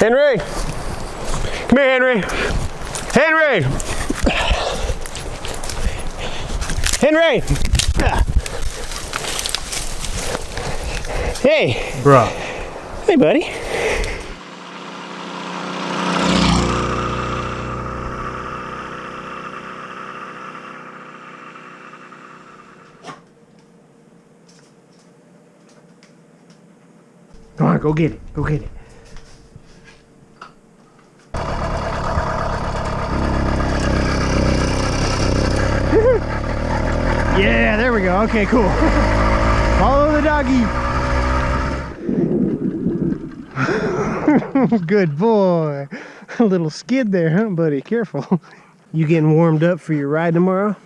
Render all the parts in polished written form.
Henry! Come here, Henry! Henry! Henry! Hey! Bruh. Hey, buddy. Come on, go get it. Go get it. Yeah, there we go. Okay, cool. Follow the doggy. Good boy. A little skid there, huh, buddy? Careful. You getting warmed up for your ride tomorrow?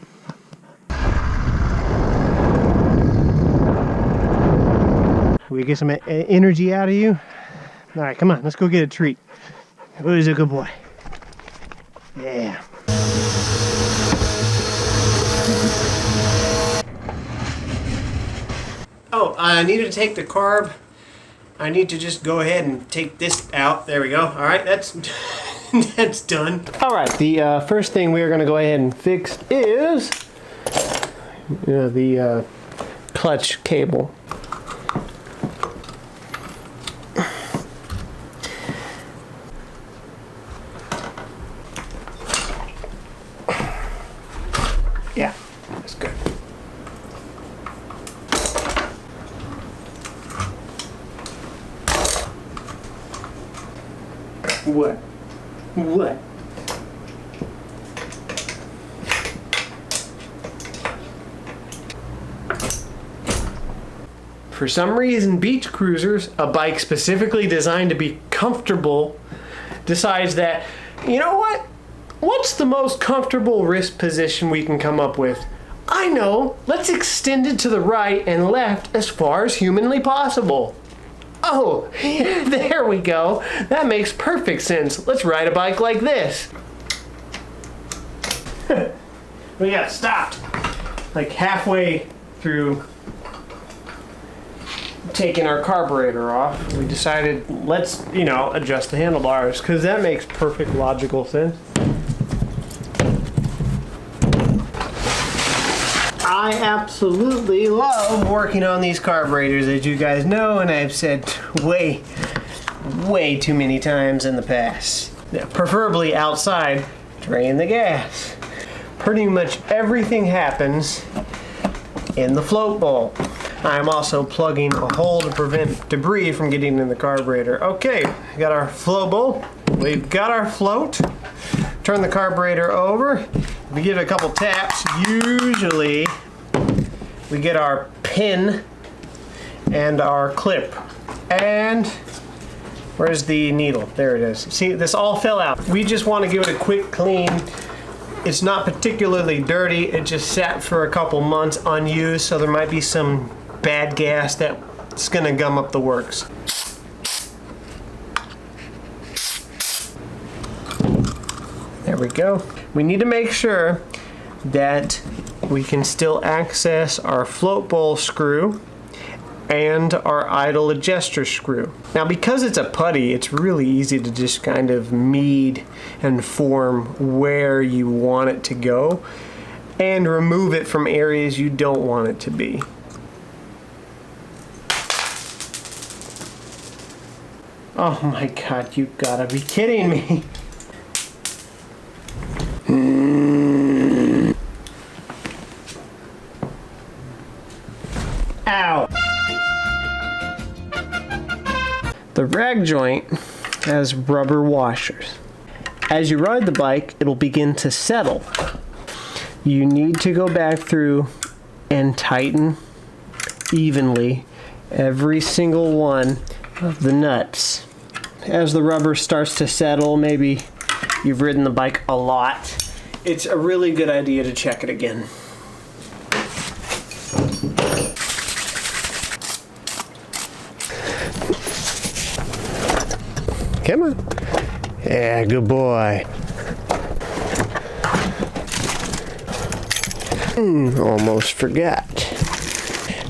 We get some energy out of you? All right, come on. Let's go get a treat. Who's a good boy? Yeah. Oh, I need to take the carb. I need to just go ahead and take this out. There we go. All right, that's that's done. All right, the first thing we're going to go ahead and fix is the clutch cable. Yeah, that's good. What? What? For some reason, beach cruisers, a bike specifically designed to be comfortable, decides that, you know what? What's the most comfortable wrist position we can come up with? I know, let's extend it to the right and left as far as humanly possible. Oh, there we go. That makes perfect sense. Let's ride a bike like this. We got stopped like halfway through taking our carburetor off. We decided let's, adjust the handlebars because that makes perfect logical sense. I absolutely love working on these carburetors, as you guys know, and I've said way too many times in the past. Yeah, preferably outside, drain the gas. Pretty much everything happens in the float bowl. I'm also plugging a hole to prevent debris from getting in the carburetor. Okay, we got our float bowl. We've got our float. Turn the carburetor over. We give it a couple taps. Usually we get our pin and our clip. And where's the needle? There it is. See, this all fell out. We just want to give it a quick clean. It's not particularly dirty. It just sat for a couple months unused, so there might be some bad gas that's gonna gum up the works. There we go. We need to make sure that we can still access our float bowl screw and our idle adjuster screw. Now, because it's a putty, it's really easy to just kind of mead and form where you want it to go and remove it from areas you don't want it to be. Oh my God, you gotta be kidding me. Ow! The rag joint has rubber washers. As you ride the bike, it'll begin to settle. You need to go back through and tighten evenly every single one of the nuts. As the rubber starts to settle, maybe you've ridden the bike a lot, it's a really good idea to check it again. Come on. Yeah, good boy. Almost forgot.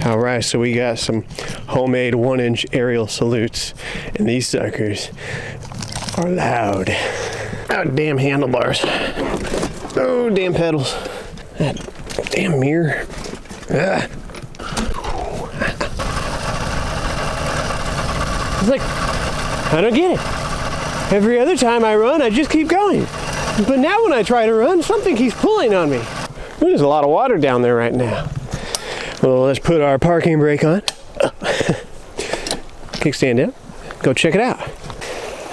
All right, so we got some homemade 1-inch aerial salutes, and these suckers are loud. Oh, damn handlebars. Oh, damn pedals. That damn mirror. Ugh. It's like, I don't get it. Every other time I run, I just keep going. But now when I try to run, something keeps pulling on me. There's a lot of water down there right now. Well, let's put our parking brake on. Kickstand down. Go check it out.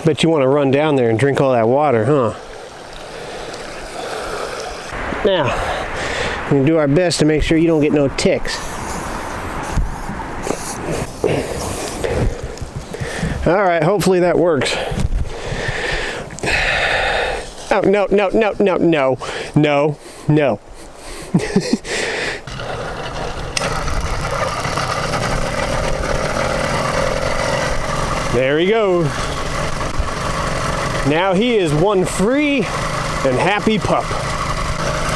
Bet you want to run down there and drink all that water, huh? Now, we're going to do our best to make sure you don't get no ticks. All right, hopefully that works. Oh, no, no, no, no, no, no, no. There he goes. Now he is one free and happy pup.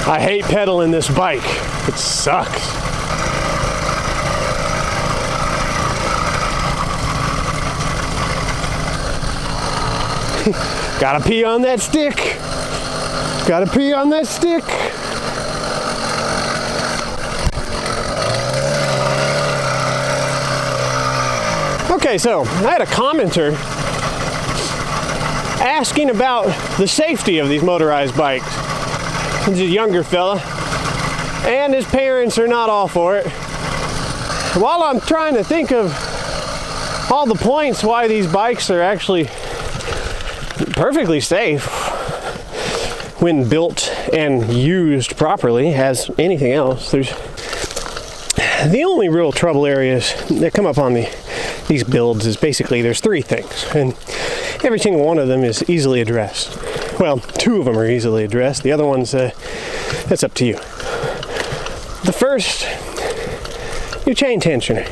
I hate pedaling this bike. It sucks. Gotta pee on that stick. Gotta pee on that stick. Okay, so I had a commenter asking about the safety of these motorized bikes. He's a younger fella, and his parents are not all for it. While I'm trying to think of all the points why these bikes are actually perfectly safe when built and used properly as anything else, there's the only real trouble areas that come up on these builds is basically there's three things, and every single one of them is easily addressed. Well, two of them are easily addressed. The other one's that's up to you. The first, your chain tensioner.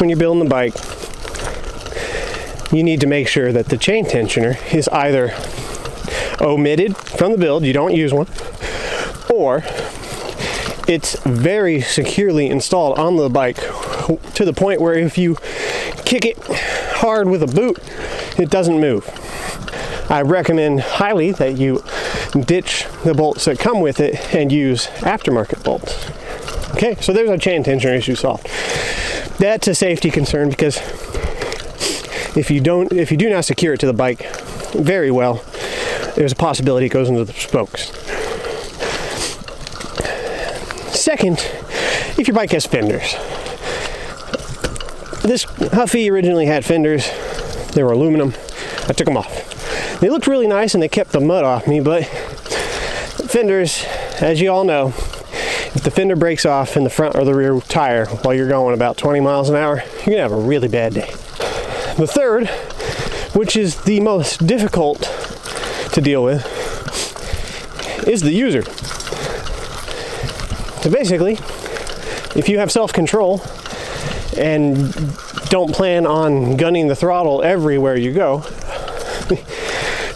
When you're building the bike, you need to make sure that the chain tensioner is either omitted from the build, you don't use one, or it's very securely installed on the bike to the point where if you kick it hard with a boot, it doesn't move. I recommend highly that you ditch the bolts that come with it and use aftermarket bolts. Okay, so there's our chain tensioner issue solved. That's a safety concern because if you do not secure it to the bike very well, there's a possibility it goes into the spokes. Second, if your bike has fenders. This Huffy originally had fenders. They were aluminum. I took them off. They looked really nice and they kept the mud off me, but fenders, as you all know, if the fender breaks off in the front or the rear tire while you're going about 20 miles an hour, you're gonna have a really bad day. The third, which is the most difficult to deal with, is the user. So basically, if you have self-control and don't plan on gunning the throttle everywhere you go,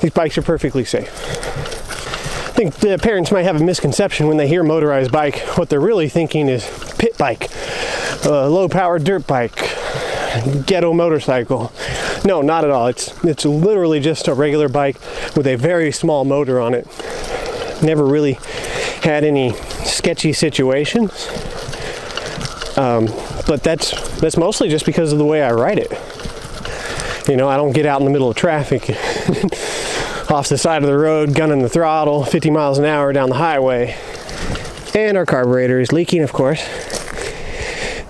these bikes are perfectly safe. I think the parents might have a misconception when they hear motorized bike. What they're really thinking is pit bike, low-powered dirt bike, ghetto motorcycle. No, not at all. It's literally just a regular bike with a very small motor on it. Never really had any sketchy situations, but that's mostly just because of the way I ride it. You know, I don't get out in the middle of traffic off the side of the road gunning the throttle 50 miles an hour down the highway. And our carburetor is leaking, of course.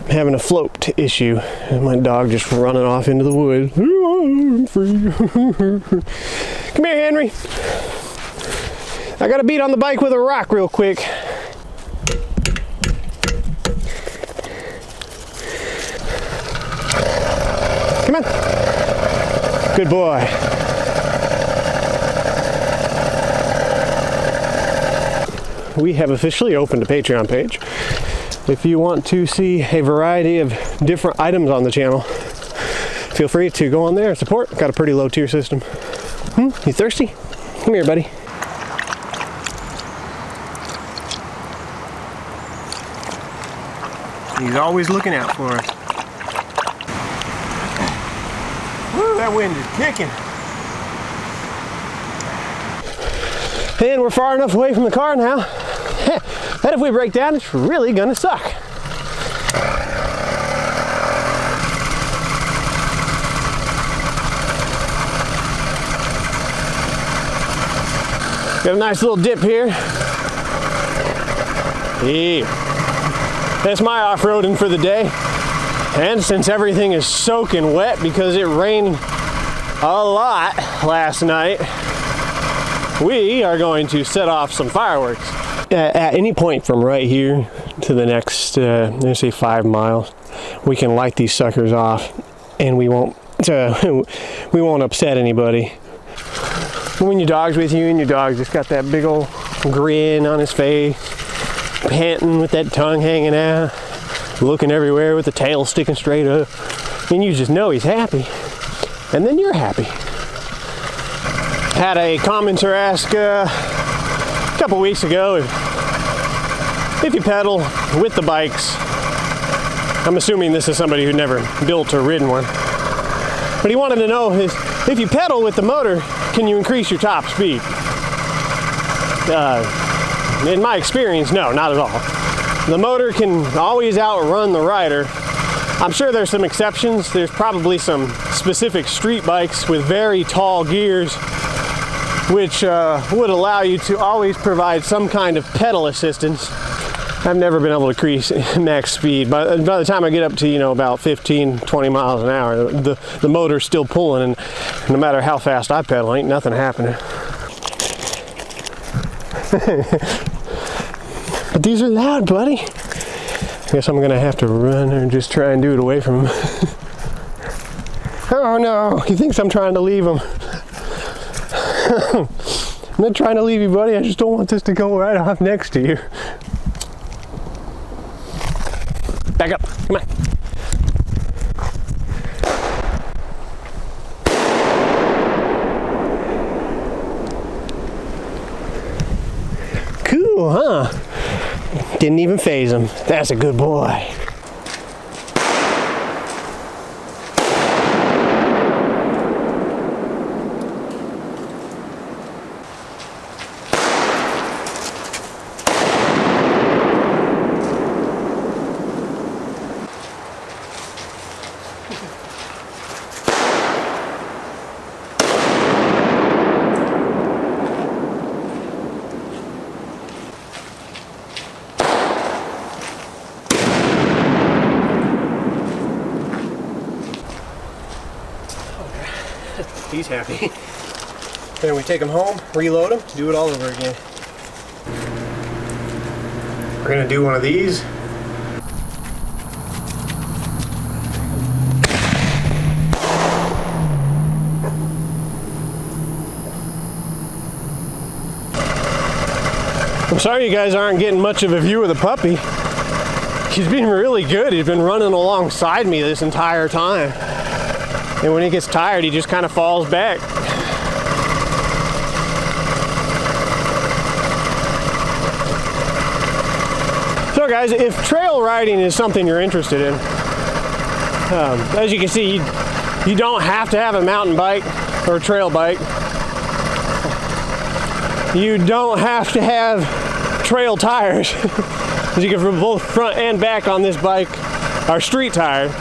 I'm having a float issue, and my dog just running off into the woods. I'm free. Come here, Henry. I got to beat on the bike with a rock real quick. Come on. Good boy. We have officially opened a Patreon page. If you want to see a variety of different items on the channel, feel free to go on there and support. Got a pretty low tier system. You thirsty? Come here, buddy. He's always looking out for us. Woo, that wind is kicking. And we're far enough away from the car now that if we break down, it's really gonna suck. Got a nice little dip here. Yeah. That's my off-roading for the day. And since everything is soaking wet because it rained a lot last night, we are going to set off some fireworks. At any point from right here to the next, let's say 5 miles, we can light these suckers off, and we won't upset anybody. When your dog's with you and your dog just got that big old grin on his face, panting with that tongue hanging out, looking everywhere with the tail sticking straight up, and you just know he's happy, and then you're happy. Had a commenter ask a couple weeks ago if you pedal with the bikes. I'm assuming this is somebody who never built or ridden one, but he wanted to know is if you pedal with the motor, can you increase your top speed? In my experience, no, not at all. The motor can always outrun the rider. I'm sure there's some exceptions. There's probably some specific street bikes with very tall gears which would allow you to always provide some kind of pedal assistance. I've never been able to increase max speed. By the time I get up to, you know, about 15, 20 miles an hour, the motor's still pulling, and no matter how fast I pedal, ain't nothing happening. But these are loud, buddy. I guess I'm gonna have to run and just try and do it away from him. Oh no, he thinks I'm trying to leave him. I'm not trying to leave you, buddy. I just don't want this to go right off next to you. Back up, come on. Cool, huh? Didn't even faze him. That's a good boy. He's happy. Then we take him home, reload him, do it all over again. We're gonna do one of these. I'm sorry you guys aren't getting much of a view of the puppy. He's been really good. He's been running alongside me this entire time. And when he gets tired, he just kind of falls back. So guys, if trail riding is something you're interested in, as you can see, you don't have to have a mountain bike or a trail bike. You don't have to have trail tires. As you can see, both front and back on this bike are street tires.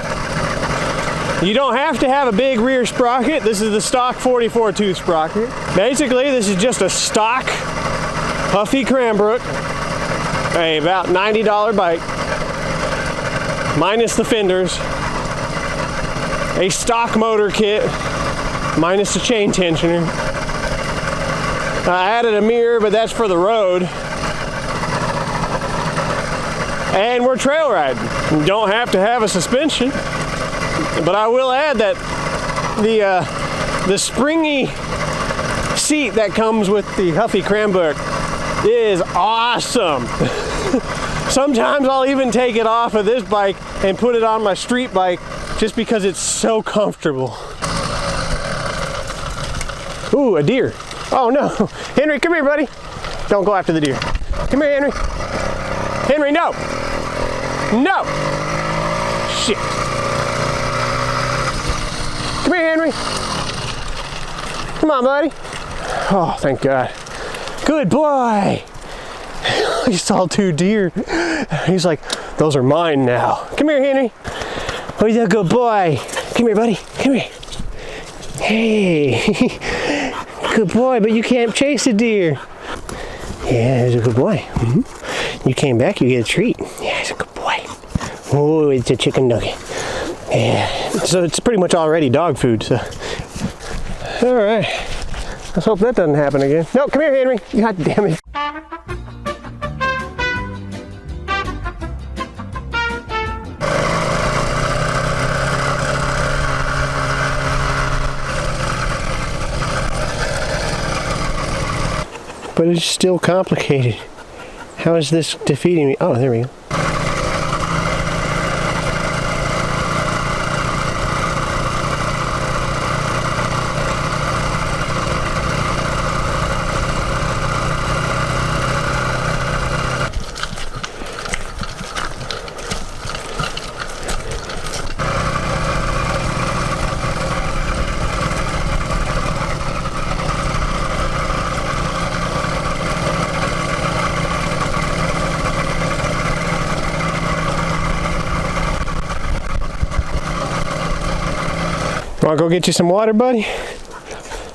You don't have to have a big rear sprocket. This is the stock 44 tooth sprocket. Basically, this is just a stock Huffy Cranbrook, a about $90 bike, minus the fenders, a stock motor kit, minus the chain tensioner. I added a mirror, but that's for the road. And we're trail riding. You don't have to have a suspension. But I will add that the springy seat that comes with the Huffy Cranbrook is awesome. Sometimes I'll even take it off of this bike and put it on my street bike just because it's so comfortable. Ooh, a deer. Oh no. Henry, come here, buddy. Don't go after the deer. Come here, Henry. Henry, no. No. Shit. Come here, Henry. Come on, buddy. Oh, thank God. Good boy. He saw 2 deer. He's like, those are mine now. Come here, Henry. Oh, he's a good boy. Come here, buddy. Come here. Hey. Good boy, but you can't chase a deer. Yeah, he's a good boy. You came back, you get a treat. Yeah, he's a good boy. Oh, it's a chicken nugget. Yeah. So it's pretty much already dog food, so. All right. Let's hope that doesn't happen again. No, come here, Henry. God damn it. But it's still complicated. How is this defeating me? Oh, there we go. Want to go get you some water, buddy?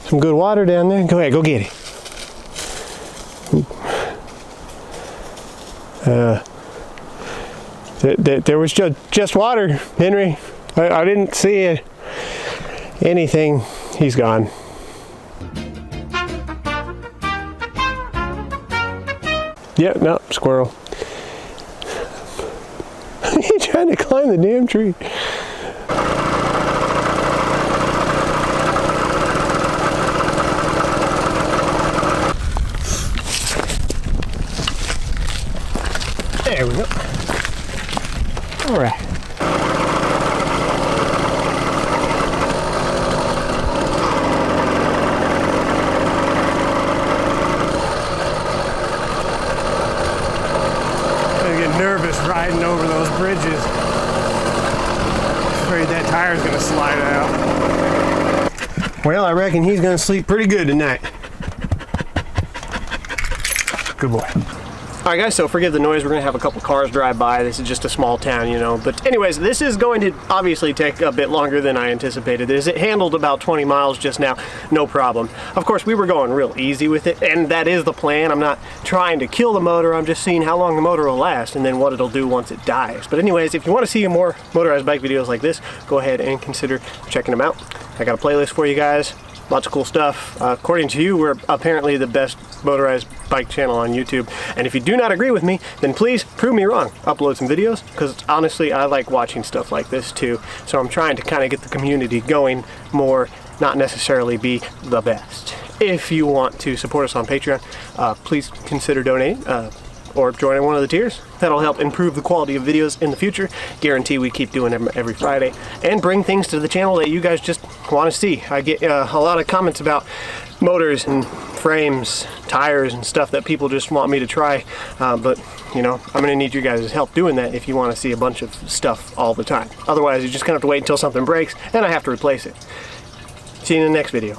Some good water down there. Go ahead, go get it. There was just water, Henry. I didn't see anything. He's gone. Yep, no, squirrel. He's trying to climb the damn tree. There we go. All right. I get nervous riding over those bridges. Afraid that tire's gonna slide out. Well, I reckon he's gonna sleep pretty good tonight. Good boy. Alright guys, so forgive the noise, we're going to have a couple cars drive by. This is just a small town, you know. But anyways, this is going to obviously take a bit longer than I anticipated. It handled about 20 miles just now, no problem. Of course, we were going real easy with it, and that is the plan. I'm not trying to kill the motor, I'm just seeing how long the motor will last and then what it'll do once it dies. But anyways, if you want to see more motorized bike videos like this, go ahead and consider checking them out. I got a playlist for you guys. Lots of cool stuff. According to you, we're apparently the best motorized bike channel on YouTube. And if you do not agree with me, then please prove me wrong. Upload some videos, because honestly, I like watching stuff like this too. So I'm trying to kind of get the community going more, not necessarily be the best. If you want to support us on Patreon, please consider donating. Or joining one of the tiers. That'll help improve the quality of videos in the future. Guarantee we keep doing them every Friday and bring things to the channel that you guys just want to see. I get a lot of comments about motors and frames, tires and stuff that people just want me to try, but you know, I'm gonna need you guys' help doing that if you want to see a bunch of stuff all the time. Otherwise, you're just gonna have to wait until something breaks and I have to replace it. See you in the next video.